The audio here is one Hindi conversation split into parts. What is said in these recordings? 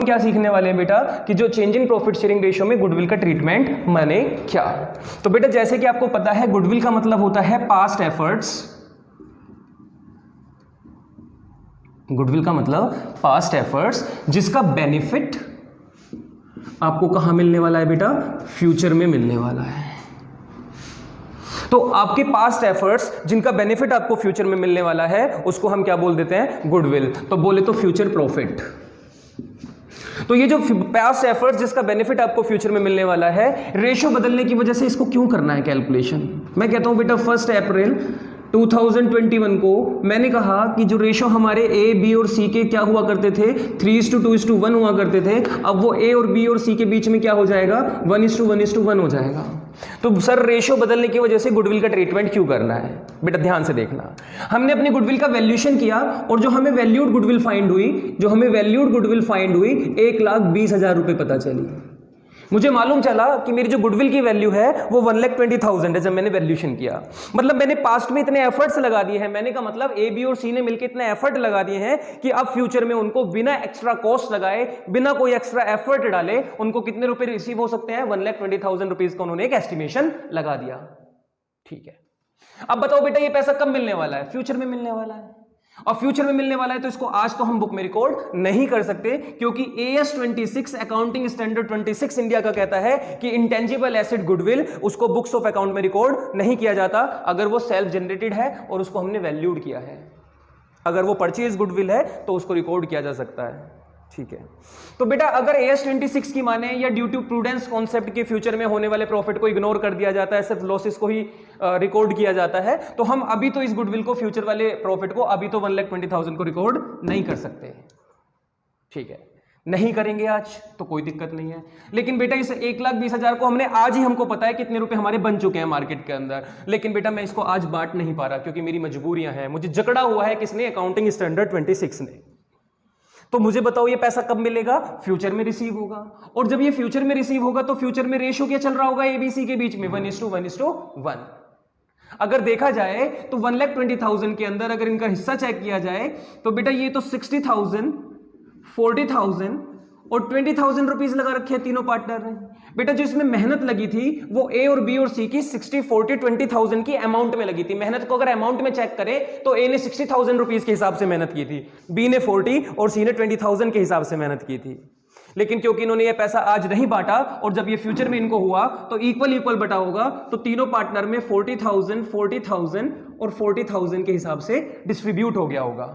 क्या सीखने वाले हैं बेटा कि जो change in profit sharing ratio में गुडविल का ट्रीटमेंट माने क्या। तो बेटा जैसे कि आपको पता है गुडविल का मतलब होता है पास्ट एफर्ट्स। गुडविल का मतलब पास्ट एफर्ट्स जिसका बेनिफिट आपको कहां मिलने वाला है बेटा, फ्यूचर में मिलने वाला है। तो आपके पास्ट एफर्ट्स जिनका बेनिफिट आपको फ्यूचर में मिलने वाला है उसको हम क्या बोल देते हैं, गुडविल। तो बोले तो फ्यूचर प्रॉफिट। तो ये जो पास्ट एफर्ट्स जिसका बेनिफिट आपको फ्यूचर में मिलने वाला है, रेशियो बदलने की वजह से इसको क्यों करना है कैलकुलेशन। मैं कहता हूं बेटा 1 अप्रैल 2021 को मैंने कहा कि जो रेशो हमारे ए बी और सी के क्या हुआ करते थे, 3:2:1 हुआ करते थे, अब वो ए और बी और सी के बीच में क्या हो जाएगा, 1:1:1 हो जाएगा। तो सर रेशो बदलने की वजह से गुडविल का ट्रीटमेंट क्यों करना है, बेटा ध्यान से देखना। हमने अपनी गुडविल का वैल्यूएशन किया और जो हमें वैल्यूड गुडविल फाइंड हुई, 1,20,000 रुपए पता चली। मुझे मालूम चला कि मेरी जो गुडविल की वैल्यू है वो 1,20,000 है जब मैंने वैल्यूएशन किया। मतलब मैंने पास्ट में इतने एफर्ट्स लगा दिए हैं, मैंने का मतलब ए बी और सी ने मिलकर इतने एफर्ट लगा दिए हैं कि अब फ्यूचर में उनको बिना एक्स्ट्रा कॉस्ट लगाए, बिना कोई एक्स्ट्रा एफर्ट डाले उनको कितने रुपए रिसीव हो सकते हैं, 1,20,000 रुपीज का उन्होंने एक एस्टिमेशन लगा दिया। ठीक है, अब बताओ बेटा ये पैसा कब मिलने वाला है, फ्यूचर में मिलने वाला है। और फ्यूचर में मिलने वाला है तो इसको आज तो हम बुक में रिकॉर्ड नहीं कर सकते, क्योंकि AS 26 अकाउंटिंग स्टैंडर्ड 26 इंडिया का कहता है कि इंटेंजिबल एसेट गुडविल उसको बुक्स ऑफ अकाउंट में रिकॉर्ड नहीं किया जाता अगर वो सेल्फ जनरेटेड है और उसको हमने वैल्यूड किया है। अगर वो परचेज गुडविल है तो उसको रिकॉर्ड किया जा सकता है। ठीक है, तो बेटा अगर AS 26 की माने या ड्यू टू प्रूडेंस कॉन्सेप्ट के फ्यूचर में होने वाले प्रॉफिट को इग्नोर कर दिया जाता है, सिर्फ लॉसेस को ही रिकॉर्ड किया जाता है, तो हम अभी तो इस गुडविल को, फ्यूचर वाले प्रॉफिट को अभी तो 1,20,000 को रिकॉर्ड नहीं कर सकते। ठीक है, नहीं करेंगे आज तो कोई दिक्कत नहीं है, लेकिन बेटा इस 1,20,000 को हमने आज ही, हमको पता है कितने रुपए हमारे बन चुके हैं मार्केट के अंदर, लेकिन बेटा मैं इसको आज बांट नहीं पा रहा क्योंकि मेरी मजबूरियां हैं। मुझे जकड़ा हुआ है किसने, अकाउंटिंग स्टैंडर्ड 26 ने। तो मुझे बताओ ये पैसा कब मिलेगा, फ्यूचर में रिसीव होगा। और जब ये फ्यूचर में रिसीव होगा तो फ्यूचर में रेशियो क्या चल रहा होगा एबीसी के बीच में, 1:1:1। अगर देखा जाए तो 1,20,000 के अंदर अगर इनका हिस्सा चेक किया जाए तो बेटा ये तो 60,000, 40,000 और 20,000 रुपीज लगा रखे हैं तीनों पार्टनर ने। बेटा जो इसमें मेहनत लगी थी वो ए और बी और सी की 60, 40, 20,000 की अमाउंट में लगी थी। मेहनत को अगर अमाउंट में चेक करें तो ए ने 60,000 रुपीज के हिसाब से मेहनत की थी, बी ने 40 और सी ने 20,000 के हिसाब से मेहनत की थी। लेकिन क्योंकि इन्होंने ये पैसा आज नहीं बांटा और जब ये फ्यूचर में इनको हुआ तो इक्वल इक्वल बटा होगा, तो तीनों पार्टनर में 40,000, 40,000 और 40,000 के हिसाब से डिस्ट्रीब्यूट हो गया होगा।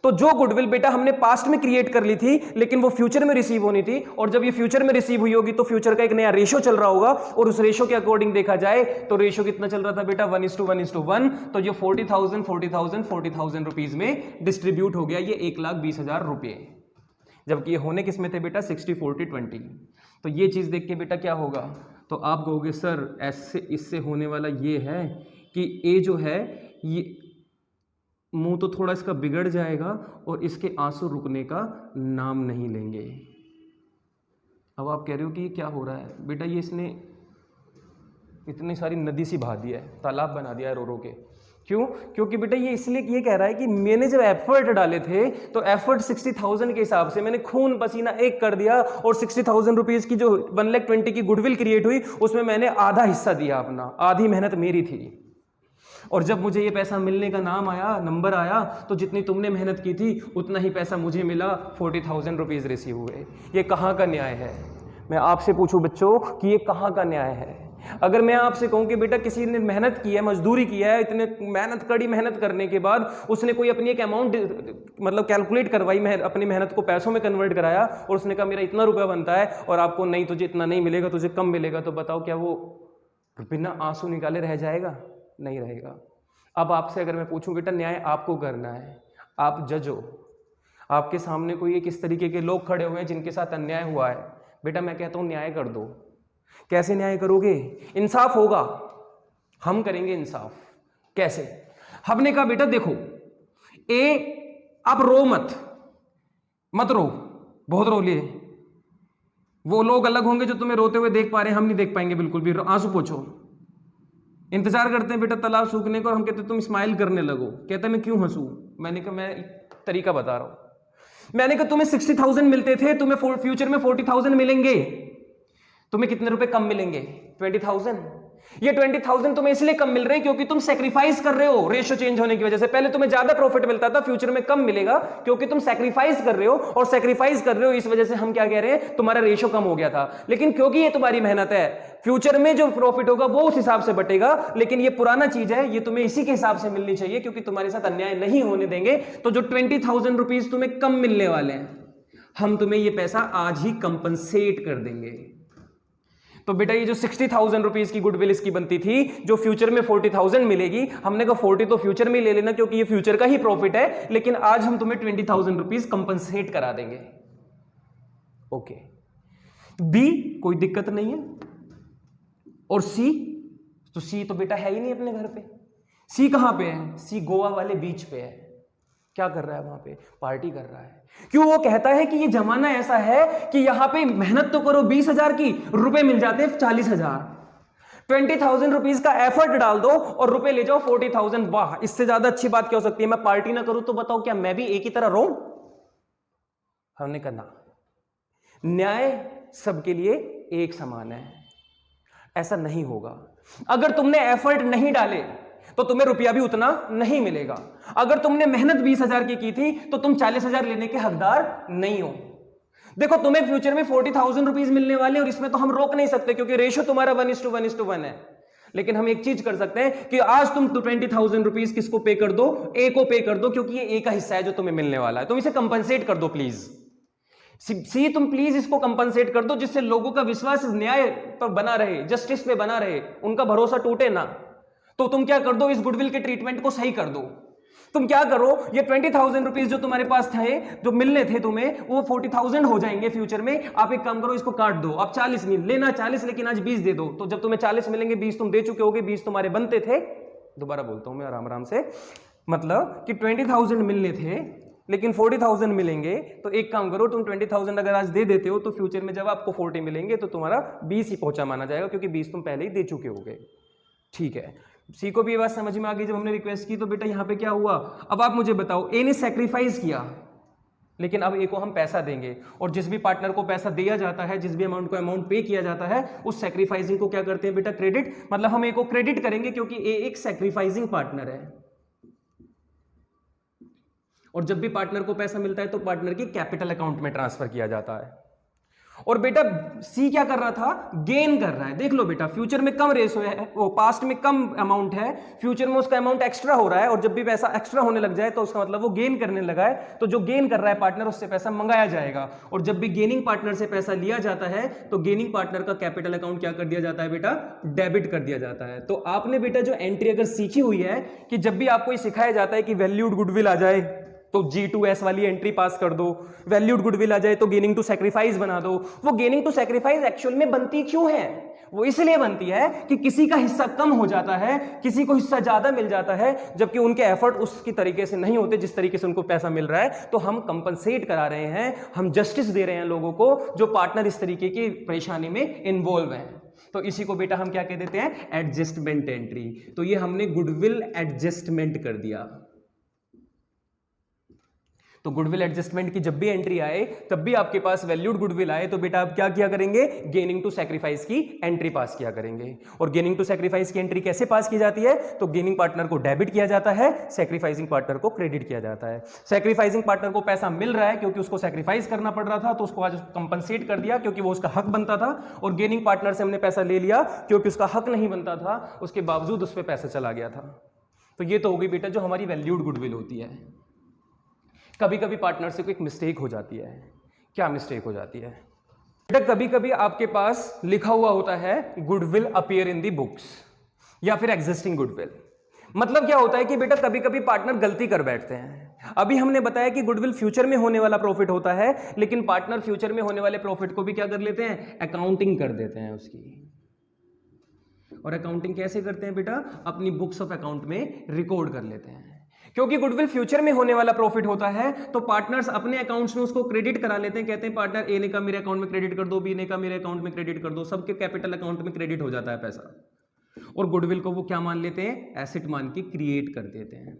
तो जो गुडविल बेटा हमने पास्ट में क्रिएट कर ली थी लेकिन वो फ्यूचर में रिसीव होनी थी, और जब ये फ्यूचर में रिसीव हुई होगी तो फ्यूचर का एक नया रेशो चल रहा होगा और उस रेशो के अकॉर्डिंग देखा जाए तो रेशो कितना चल रहा था बेटा, 1:1:1। तो जो 40,000, 40,000, 40,000 रुपीज में डिस्ट्रीब्यूट हो गया ये 1,20,000 रुपए, जबकि ये होने किस में थे बेटा, 60, 40, 20। तो ये चीज देख के बेटा क्या होगा, तो आप कहोगे सर ऐसे इससे होने वाला ये है कि ए जो है ये मुंह तो थोड़ा इसका बिगड़ जाएगा और इसके आंसू रुकने का नाम नहीं लेंगे। अब आप कह रहे हो कि ये क्या हो रहा है बेटा, ये इसने इतनी सारी नदी सी बहा दिया है, तालाब बना दिया है रो रो के। क्यों? क्योंकि बेटा ये इसलिए ये कह रहा है कि मैंने जब एफर्ट डाले थे तो एफर्ट 60,000 के हिसाब से मैंने खून पसीना एक कर दिया और 60,000 रुपीज की जो 1,20,000 की गुडविल क्रिएट हुई उसमें मैंने आधा हिस्सा दिया अपना, आधी मेहनत मेरी थी। और जब मुझे ये पैसा मिलने का नाम आया, नंबर आया, तो जितनी तुमने मेहनत की थी उतना ही पैसा मुझे मिला, 40,000 रुपीज रिसीव हुए। ये कहाँ का न्याय है? मैं आपसे पूछूं बच्चों कि ये कहाँ का न्याय है? अगर मैं आपसे कहूं कि बेटा किसी ने मेहनत की है, मजदूरी की है, इतने मेहनत, कड़ी मेहनत करने के बाद उसने कोई अपनी एक अमाउंट मतलब कैलकुलेट करवाई, अपनी मेहनत को पैसों में कन्वर्ट कराया और उसने कहा मेरा इतना रुपया बनता है और आपको नहीं, तुझे इतना नहीं मिलेगा, तुझे कम मिलेगा, तो बताओ क्या वो बिना आंसू निकाले रह जाएगा? नहीं रहेगा। अब आपसे अगर मैं पूछूं बेटा न्याय आपको करना है, आप जज हो, आपके सामने कोई एक इस तरीके के लोग खड़े हुए हैं जिनके साथ अन्याय हुआ है, बेटा मैं कहता हूं न्याय कर दो। कैसे न्याय करोगे? इंसाफ होगा, हम करेंगे इंसाफ। कैसे? हमने कहा बेटा देखो, आप रो मत रो, बहुत रो लिए, वो लोग अलग होंगे जो तुम्हें रोते हुए देख पा रहे हैं, हम नहीं देख पाएंगे बिल्कुल भी। आंसू पोछो, इंतजार करते हैं बेटा तालाब सूखने को और हम कहते तुम स्माइल करने लगो। कहता मैं क्यों हंसू? मैंने कहा मैं तरीका बता रहा हूं। मैंने कहा तुम्हें 60,000 मिलते थे, तुम्हें फ्यूचर में 40,000 मिलेंगे, तुम्हें कितने रुपए कम मिलेंगे? 20,000। ये 20,000 तुम्हें इसलिए कम मिल रहे हैं क्योंकि तुम सेक्रीफाइस कर रहे हो रेशियो चेंज होने की वजह से। पहले तुम्हें ज्यादा प्रॉफिट मिलता था, फ्यूचर में कम मिलेगा क्योंकि तुम सेक्रीफाइस कर रहे हो, और सेक्रीफाइस कर रहे हो इस वजह से हम क्या कह रहे हैं, तुम्हारा रेशियो कम हो गया था। लेकिन क्योंकि ये तुम्हारी मेहनत है, फ्यूचर में जो प्रॉफिट होगा वो उस हिसाब से बटेगा। लेकिन ये पुराना चीज है, ये तुम्हें इसी के हिसाब से मिलनी चाहिए क्योंकि तुम्हारे साथ अन्याय नहीं होने देंगे। तो जो 20,000 रुपीज तुम्हें कम मिलने वाले हैं, हम तुम्हें ये पैसा आज ही कंपनसेट कर देंगे। तो बेटा ये जो 60,000 रुपीज की गुडविल इसकी बनती थी, जो फ्यूचर में 40,000 मिलेगी, हमने कहा 40 तो फ्यूचर में ले लेना क्योंकि ये फ्यूचर का ही प्रॉफिट है, लेकिन आज हम तुम्हें 20,000 रुपीज कंपनसेट करा देंगे। ओके, बी कोई दिक्कत नहीं है, और सी, तो सी तो बेटा है ही नहीं अपने घर पे। सी कहां पे है? सी गोवा वाले बीच पे है। क्या कर रहा है वहां पे? पार्टी कर रहा है। क्यों? वो कहता है कि ये जमाना ऐसा है कि यहां पे मेहनत तो करो 20,000 की, रुपए मिल जाते हैं 40,000। 20,000 रुपीज का एफर्ट डाल दो और रुपए ले जाओ 40,000। वाह, इससे ज्यादा अच्छी बात क्या हो सकती है? मैं पार्टी ना करूं तो बताओ क्या मैं भी एक ही तरह रहूं? हमने कहा न्याय सबके लिए एक समान है, ऐसा नहीं होगा। अगर तुमने एफर्ट नहीं डाले तो तुम्हें रुपया भी उतना नहीं मिलेगा। अगर तुमने मेहनत 20,000 की थी तो तुम 40,000 लेने के हकदार नहीं हो। देखो तुम्हें फ्यूचर में 40,000 रुपीज मिलने वाले, और इसमें तो हम रोक नहीं सकते क्योंकि रेशियो तुम्हारा 1:1:1 है। लेकिन हम एक चीज कर सकते हैं कि आज तुम 20,000 रुपीज किसको पे कर दो? ए को पे कर दो, क्योंकि ये ए का हिस्सा है जो तुम्हें मिलने वाला है। तुम इसे कंपनसेट कर दो प्लीज। सी तुम प्लीज इसको कंपनसेट कर दो, जिससे लोगों का विश्वास न्याय पर बना रहे, जस्टिस पे बना रहे, उनका भरोसा टूटे ना। तो तुम क्या कर दो, इस गुडविल के ट्रीटमेंट को सही कर दो। तुम क्या करो, ये 20,000 रुपीज जो तुम्हारे पास थे, जो मिलने थे तुम्हें, वो 40,000 हो जाएंगे फ्यूचर में। आप एक काम करो, इसको काट दो। अब 40 नहीं लेना, 40 लेकिन आज 20 दे दो। तो जब तुम्हें 40 मिलेंगे, 20 तुम दे चुके होगे, 20 तुम्हारे बनते थे। दोबारा बोलता हूं मैं आराम आराम से, मतलब कि 20,000 मिलने थे लेकिन 40,000 मिलेंगे। तो एक काम करो, तुम 20,000 अगर आज दे देते हो तो फ्यूचर में जब आपको 40 मिलेंगे तो तुम्हारा 20 ही पहुंचा माना जाएगा, क्योंकि 20 तुम पहले ही दे चुके होगे। ठीक है, सी को भी ये बात समझ में आ गई जब हमने रिक्वेस्ट की। तो बेटा यहां पे क्या हुआ, अब आप मुझे बताओ, ए ने सैक्रिफाइस किया, लेकिन अब ए को हम पैसा देंगे, और जिस भी पार्टनर को पैसा दिया जाता है, जिस भी अमाउंट पे किया जाता है, उस सैक्रिफाइसिंग को क्या करते हैं बेटा? क्रेडिट। मतलब हम ए को क्रेडिट करेंगे क्योंकि ए एक सैक्रिफाइसिंग पार्टनर है। और जब भी पार्टनर को पैसा मिलता है तो पार्टनर की कैपिटल अकाउंट में ट्रांसफर किया जाता है। और बेटा सी क्या कर रहा था? गेन कर रहा है। देख लो बेटा, फ्यूचर में कम रेशो है, वो पास्ट में कम अमाउंट है, फ्यूचर में उसका अमाउंट एक्स्ट्रा हो रहा है, और जब भी पैसा एक्स्ट्रा होने लग जाए तो उसका मतलब वो गेन करने लगा है। तो जो गेन कर रहा है पार्टनर, उससे पैसा मंगाया जाएगा। और जब भी गेनिंग पार्टनर से पैसा लिया जाता है तो गेनिंग पार्टनर का कैपिटल अकाउंट क्या कर दिया जाता है बेटा? डेबिट कर दिया जाता है। तो आपने बेटा जो एंट्री अगर सीखी हुई है कि जब भी आपको ये सिखाया जाता है कि वैल्यूड गुडविल आ जाए तो G2S वाली एंट्री पास कर दो, वैल्यूड गुडविल आ जाए तो गेनिंग टू सैक्रिफाइस बना दो। वो गेनिंग टू सैक्रिफाइस एक्चुअल में बनती क्यों है? वो इसलिए बनती है कि किसी का हिस्सा कम हो जाता है, किसी को हिस्सा ज्यादा मिल जाता है, जबकि उनके एफर्ट उसकी तरीके से नहीं होते जिस तरीके से उनको पैसा मिल रहा है। तो हम कंपनसेट करा रहे हैं, हम जस्टिस दे रहे हैं लोगों को जो पार्टनर इस तरीके की परेशानी में इन्वॉल्व हैं। तो इसी को बेटा हम क्या कह देते हैं? Adjustment entry. तो ये हमने गुडविल एडजस्टमेंट कर दिया। तो गुडविल एडजस्टमेंट की जब भी एंट्री आए, तब भी आपके पास वैल्यूड गुडविल आए, तो बेटा आप क्या किया करेंगे? गेनिंग टू सैक्रिफाइस की एंट्री पास किया करेंगे। और गेनिंग टू सैक्रिफाइस की एंट्री कैसे पास की जाती है? तो गेनिंग पार्टनर को डेबिट किया जाता है, सैक्रिफाइसिंग पार्टनर को क्रेडिट किया जाता है। सैक्रिफाइसिंग पार्टनर को पैसा मिल रहा है क्योंकि उसको सैक्रिफाइस करना पड़ रहा था, तो उसको आज कंपनसेट कर दिया क्योंकि वो उसका हक बनता था। और गेनिंग पार्टनर से हमने पैसा ले लिया क्योंकि उसका हक नहीं बनता था, उसके बावजूद उस पर पैसा चला गया था। तो ये तो होगी बेटा जो हमारी वैल्यूड गुडविल होती है। कभी कभी पार्टनर से कोई मिस्टेक हो जाती है। क्या मिस्टेक हो जाती है बेटा? कभी कभी आपके पास लिखा हुआ होता है goodwill appear in the books, या फिर एग्जिस्टिंग गुडविल। मतलब क्या होता है कि बेटा कभी कभी पार्टनर गलती कर बैठते हैं। अभी हमने बताया कि गुडविल फ्यूचर में होने वाला प्रॉफिट होता है, लेकिन पार्टनर फ्यूचर में होने वाले प्रॉफिट को भी क्या कर लेते हैं? अकाउंटिंग कर देते हैं उसकी। और अकाउंटिंग कैसे करते हैं बेटा? अपनी बुक्स ऑफ अकाउंट में रिकॉर्ड कर लेते हैं। क्योंकि गुडविल फ्यूचर में होने वाला प्रॉफिट होता है, तो पार्टनर्स अपने अकाउंट्स में उसको क्रेडिट करा लेते हैं। कहते हैं पार्टनर ए ने कहा मेरे अकाउंट में क्रेडिट कर दो, बी ने कहा मेरे अकाउंट में क्रेडिट कर दो, सबके कैपिटल अकाउंट में क्रेडिट हो जाता है पैसा। और गुडविल को वो क्या मान लेते हैं? एसेट मान के क्रिएट कर देते हैं।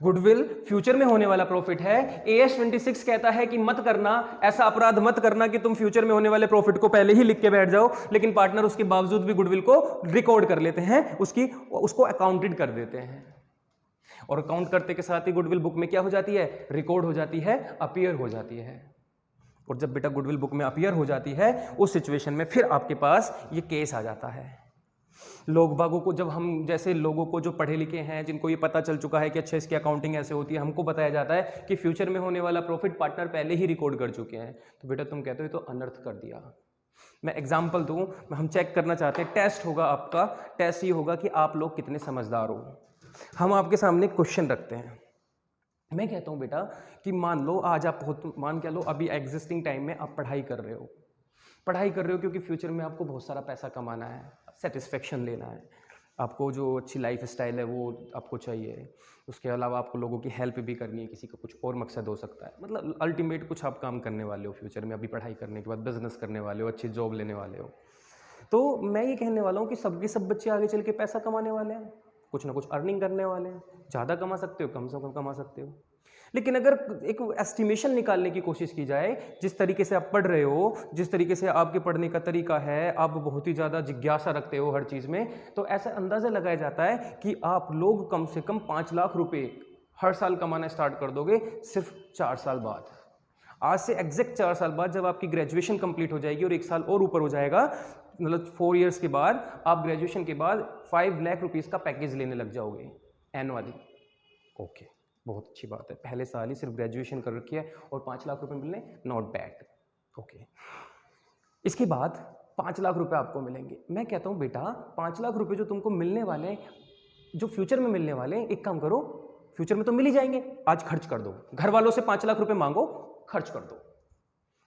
गुडविल फ्यूचर में होने वाला प्रॉफिट है। AS 26 कहता है कि मत करना, ऐसा अपराध मत करना कि तुम फ्यूचर में होने वाले प्रॉफिट को पहले ही लिख के बैठ जाओ, लेकिन पार्टनर उसके बावजूद भी गुडविल को रिकॉर्ड कर लेते हैं, उसको अकाउंटेड कर देते हैं। और अकाउंट करते के साथ ही गुडविल बुक में क्या हो जाती है, रिकॉर्ड हो जाती है, अपीयर हो जाती है। और जब बेटा गुडविल बुक में अपीयर हो जाती है, उस सिचुएशन में फिर आपके पास ये केस आ जाता है। लोग बागों को, जब हम जैसे लोगों को जो पढ़े लिखे हैं, जिनको ये पता चल चुका है कि अच्छा इसकी अकाउंटिंग ऐसे होती है, हमको बताया जाता है कि फ्यूचर में होने वाला प्रॉफिट पार्टनर पहले ही रिकॉर्ड कर चुके हैं, तो बेटा तुम कहते हो ये तो अनर्थ कर दिया। मैं एग्जांपल दूं, हम चेक करना चाहते हैं, टेस्ट होगा आपका, टेस्ट ये होगा कि आप लोग कितने समझदार हो। हम आपके सामने क्वेश्चन रखते हैं, मैं कहता हूं बेटा कि मान लो आज आप मान क्या लो अभी एग्जिस्टिंग टाइम में आप पढ़ाई कर रहे हो क्योंकि फ्यूचर में आपको बहुत सारा पैसा कमाना है, सेटिस्फेक्शन लेना है, आपको जो अच्छी लाइफ स्टाइल है वो आपको चाहिए, उसके अलावा आपको लोगों की हेल्प भी करनी है, किसी का कुछ और मकसद हो सकता है, मतलब अल्टीमेट कुछ आप काम करने वाले हो फ्यूचर में, अभी पढ़ाई करने के बाद बिजनेस करने वाले हो, अच्छी जॉब लेने वाले हो। तो मैं ये कहने वाला हूँ कि सब बच्चे आगे चल के पैसा कमाने वाले हैं, कुछ ना कुछ अर्निंग करने वाले हैं, ज़्यादा कमा सकते हो, कम से कम कमा सकते हो। लेकिन अगर एक एस्टिमेशन निकालने की कोशिश की जाए, जिस तरीके से आप पढ़ रहे हो, जिस तरीके से आपके पढ़ने का तरीका है, आप बहुत ही ज़्यादा जिज्ञासा रखते हो हर चीज़ में, तो ऐसा अंदाज़ा लगाया जाता है कि आप लोग कम से कम 5 लाख रुपए हर साल कमाना स्टार्ट कर दोगे सिर्फ 4 साल बाद। आज से एग्जैक्ट 4 साल बाद जब आपकी ग्रेजुएशन कंप्लीट हो जाएगी और 1 साल और ऊपर हो जाएगा, मतलब 4 इयर्स के बाद आप ग्रेजुएशन के बाद 5 लाख रुपीज़ का पैकेज लेने लग जाओगे एनुअली। ओके, बहुत अच्छी बात है, पहले साल ही सिर्फ ग्रेजुएशन कर रखी है और 5 लाख रुपए मिलने, नॉट बैड। ओके, इसके बाद 5 लाख रुपए आपको मिलेंगे। मैं कहता हूँ बेटा 5 लाख रुपए जो तुमको मिलने वाले हैं, जो फ्यूचर में मिलने वाले हैं, एक काम करो, फ्यूचर में तो मिल ही जाएंगे, आज खर्च कर दो। घर वालों से 5 लाख रुपए मांगो, खर्च कर दो,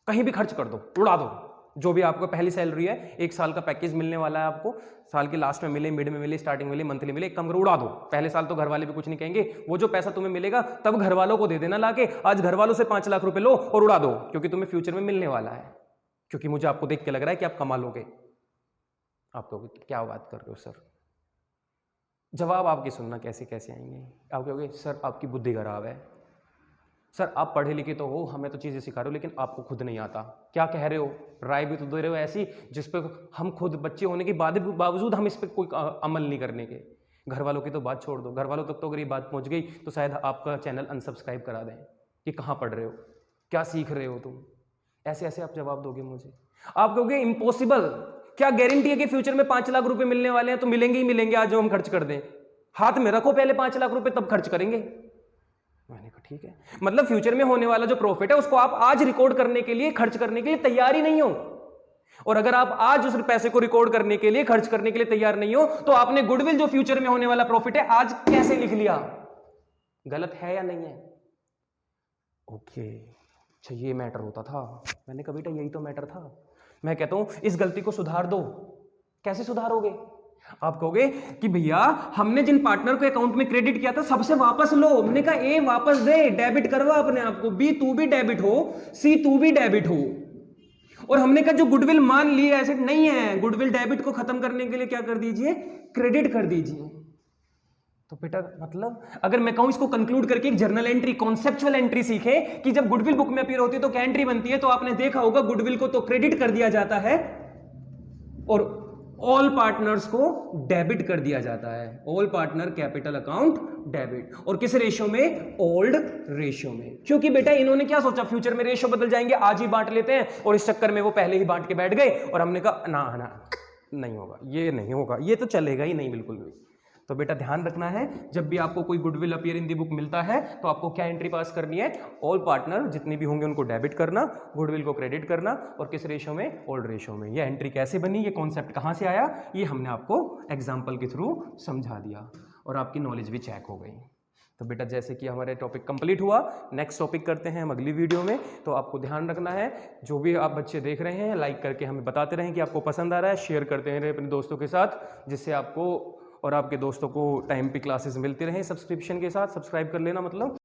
कहीं भी खर्च कर दो, उड़ा दो। जो भी आपको पहली सैलरी है, 1 साल का पैकेज मिलने वाला है आपको, साल के लास्ट में मिले, मिड में मिले, स्टार्टिंग में मिले, मंथली मिले, एक कम करो, उड़ा दो। पहले साल तो घर वाले भी कुछ नहीं कहेंगे, वो जो पैसा तुम्हें मिलेगा तब घर वालों को दे देना लाके, आज घर वालों से 5 लाख रुपए लो और उड़ा दो, क्योंकि तुम्हें फ्यूचर में मिलने वाला है। क्योंकि मुझे आपको देख के लग रहा है कि आप कमा लोगे। आप कहोगे क्या बात कर रहे हो सर? जवाब आपकी सुनना कैसे कैसे आएंगे। आप कहोगे सर आपकी बुद्धि खराब है, सर आप पढ़े लिखे तो हो, हमें तो चीज़ें सिखा रहे हो, लेकिन आपको खुद नहीं आता। क्या कह रहे हो? राय भी तो दे रहे हो ऐसी जिस पे हम खुद बच्चे होने के बावजूद हम इस पर कोई अमल नहीं करने के। घर वालों की तो बात छोड़ दो, घर वालों तक तो अगर ये बात पहुंच गई तो शायद आपका चैनल अनसब्सक्राइब करा दें कि कहाँ पढ़ रहे हो, क्या सीख रहे हो तुम। ऐसे ऐसे आप जवाब दोगे मुझे। आप कहोगे इम्पॉसिबल, क्या गारंटी है कि फ्यूचर में 5 लाख रुपए मिलने वाले हैं? तो मिलेंगे ही मिलेंगे, आज जो हम खर्च कर दें। हाथ में रखो पहले 5 लाख रुपए, तब खर्च करेंगे। मैंने कहा ठीक है, मतलब फ्यूचर में होने वाला जो प्रॉफिट है उसको आप आज रिकॉर्ड करने के लिए, खर्च करने के लिए तैयार ही नहीं हो। और अगर आप आज उस पैसे को रिकॉर्ड करने के लिए, खर्च करने के लिए तैयार नहीं हो, तो आपने गुडविल जो फ्यूचर में होने वाला प्रॉफिट है आज कैसे लिख लिया? गलत है या नहीं है? ओके, अच्छा ये मैटर होता था। मैंने कहा बेटा यही तो मैटर था। मैं कहता हूं इस गलती को सुधार दो। कैसे सुधारोगे? आप कहोगे कि भैया हमने जिन पार्टनर को अकाउंट में क्रेडिट किया था सबसे वापस लो। हमने कहा ए वापस दे, डेबिट करवा अपने आप को, बी तू भी डेबिट हो, सी तू भी डेबिट हो। और हमने कहा जो गुडविल मान ली एसेट नहीं है, गुडविल डेबिट को खत्म करने के लिए क्या कर दीजिए, क्रेडिट कर दीजिए। तो बेटा मतलब अगर मैं कहूं इसको कंक्लूड करके एक जर्नल एंट्री, कॉन्सेप्चुअल एंट्री सीखे कि जब गुडविल बुक में अपीयर होती है तो क्या एंट्री बनती है, तो आपने देखा होगा गुडविल को तो क्रेडिट कर दिया जाता है और ऑल पार्टनर्स को डेबिट कर दिया जाता है। All partner capital account debit. और किस रेशियो में? ओल्ड रेशियो में। क्योंकि बेटा इन्होंने क्या सोचा, फ्यूचर में रेशियो बदल जाएंगे, आज ही बांट लेते हैं, और इस चक्कर में वो पहले ही बांट के बैठ गए। और हमने कहा ना ना नहीं होगा, ये नहीं होगा, ये तो चलेगा ही नहीं बिल्कुल भी। तो बेटा ध्यान रखना है, जब भी आपको कोई goodwill appear in the book मिलता है तो आपको क्या एंट्री पास करनी है? ऑल पार्टनर जितने भी होंगे उनको डेबिट करना, गुडविल को क्रेडिट करना, और किस रेशियो में? ओल्ड रेशियो में। ये एंट्री कैसे बनी, ये कॉन्सेप्ट कहाँ से आया, ये हमने आपको एग्जाम्पल के थ्रू समझा दिया और आपकी नॉलेज भी चेक हो गई। तो बेटा जैसे कि हमारे टॉपिक कंप्लीट हुआ, नेक्स्ट टॉपिक करते हैं हम अगली वीडियो में। तो आपको ध्यान रखना है, जो भी आप बच्चे देख रहे हैं लाइक करके हमें बताते रहें कि आपको पसंद आ रहा है, शेयर करते रहें अपने दोस्तों के साथ, जिससे आपको और आपके दोस्तों को टाइम पे क्लासेस मिलती रहें सब्सक्रिप्शन के साथ। सब्सक्राइब कर लेना मतलब